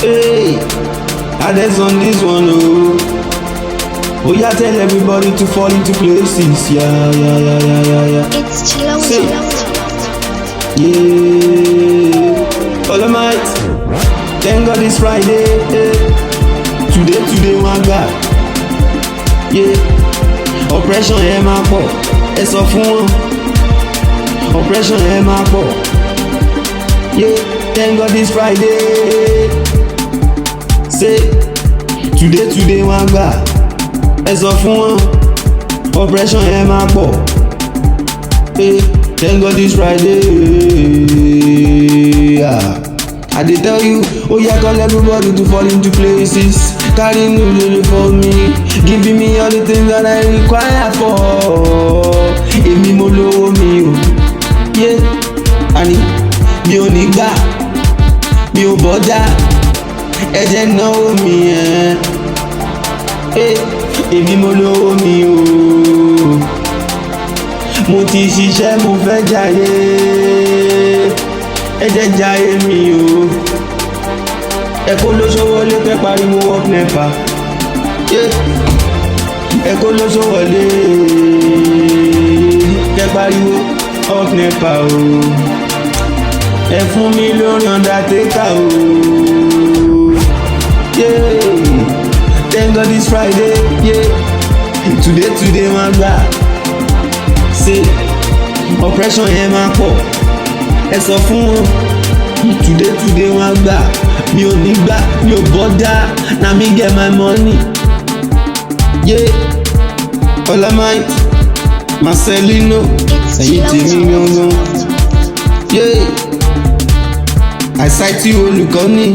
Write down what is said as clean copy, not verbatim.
Hey, Adex on this one, oh. Oh yeah, tell everybody to fall into places. Yeah. It's chill. Yeah. All might. Thank God it's Friday. Today one guy. Yeah. Oppression ẹ máa pọ̀. Ẹ sọ fún wọn. Oppression ẹ máa pọ̀. Yeah. Thank God it's Friday. Say today one guy. Ẹ sọ fún wọn. Oppression ẹ máa pọ̀. Hey, thank God it's Friday. I dey tell you, oh yeah, call everybody to fall into places. Carry new for me, giving me all the things that I require for. Èmi mo lówó mi o, yeah. Àní mi ò ní gbà, mi ò bọ́jà, ẹ jẹ́ náwó mi ẹ̀. Èmi mo lówó mi o. Mo ti ṣiṣẹ́ mo fẹ́ jayé, ẹ jẹ́ jayé mi o. Ẹ kó lóṣó wọlé kẹ́ pariwo up nepa. Ẹ kó lóṣó wọlé kẹ́ pariwo up nepa o. Ẹ fún mi lórí undertaker o. Thank God it's Friday. Today wọn gbà. Say oppression yẹn máa pọ̀. Ẹ sọ fún wọn. Today wọn gbà. Mi ò ní gbà, mi ò bọ́dá. Na me get my money. Olamide, Marcelino, ẹ̀yin tèmi gangan. I cite you olùkọ́ni.